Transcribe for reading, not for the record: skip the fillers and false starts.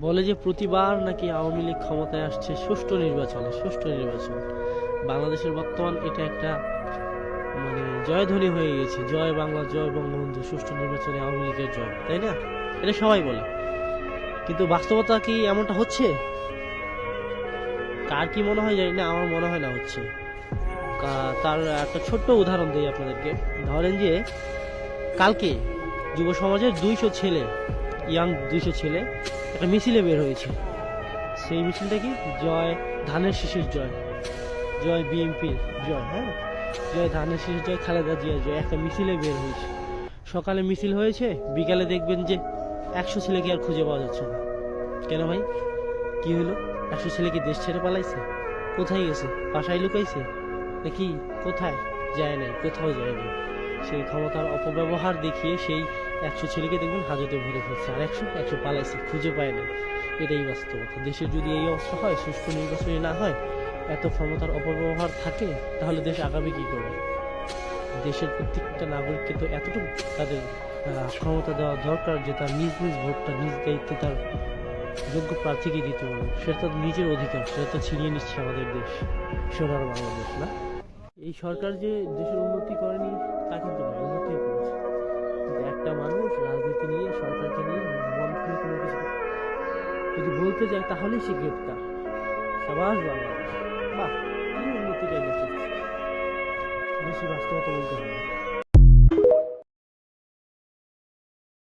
বলে যে প্রতিবার নাকি আওয়ামী লীগ ক্ষমতায় আসছে সুষ্ঠু নির্বাচন। বাংলাদেশের বর্তমান এটা একটা মানে জয়ধ্বনি হয়ে গেছে, জয় বাংলা, জয় বঙ্গবন্ধু, সুষ্ঠু নির্বাচনে আওয়ামী লীগের জয়, তাই না? এটা সবাই বলে, কিন্তু বাস্তবতা কি এমনটা হচ্ছে? কার কি মনে হয় জানি না, আমার মনে হয় না হচ্ছে। তার একটা ছোট্ট উদাহরণ দিই আপনাদেরকে। ধরেন যে কালকে যুব সমাজের 200 ছেলে, ইয়াং 200 ছেলে একটা মিছিলে বের হয়েছে। সেই মিছিলটা কি? জয় ধানের শীষের জয়, জয় বিএনপির জয়, হ্যাঁ, জয় ধানের শীষের জয়, খালেদা জিয়ার জয়। একটা মিছিলে বের হয়েছে, সকালে মিছিল হয়েছে, বিকালে দেখবেন যে 100 ছেলেকে আর খুঁজে পাওয়া যাচ্ছে না। কেন ভাই, কি হলো? 100 ছেলে কি দেশ ছেড়ে পালাইছে? কোথায় গেছে? বাসায় লুকাইছে নাকি? কোথায় যায় নাই, কোথাও যায় নাই। সেই ক্ষমতার অপব্যবহার দেখিয়ে সেই 100 ছেলেকে দেখবেন হাজতে ভরে ফেলছে, আর 100 পালাইছে, খুঁজে পায় না। এটাই বাস্তবতা। দেশের যদি এই অবস্থা হয়, সুষ্ঠু নির্বাচনী না হয়, এত ক্ষমতার অপব্যবহার থাকে, তাহলে দেশ আগামী কি করবে? দেশের প্রত্যেকটা নাগরিককে তো এতটুকু তাদের ক্ষমতা দেওয়া দরকার যে তার নিজ নিজ ভোটটা নিজ দায়িত্বে তার যোগ্য প্রার্থীকে দিতে পারবে। সেটা তার নিজের অধিকার, সেটা তো ছিনিয়ে নিচ্ছে আমাদের দেশ, সোনার বাংলাদেশ না। এই সরকার যে দেশের উন্নতি করেনি তা কিন্তু না, উন্নতি করেছে। কিন্তু একটা মানুষ রাজনীতি নিয়ে, সরকারকে নিয়ে মন খুলে কোনো কিছু যদি বলতে যায়, তাহলেই সে গ্রেপ্তার। সবার বাংলাদেশ, বাহ, কি উন্নতি চাইলে, বেশি বাস্তবতা বলতে হবে।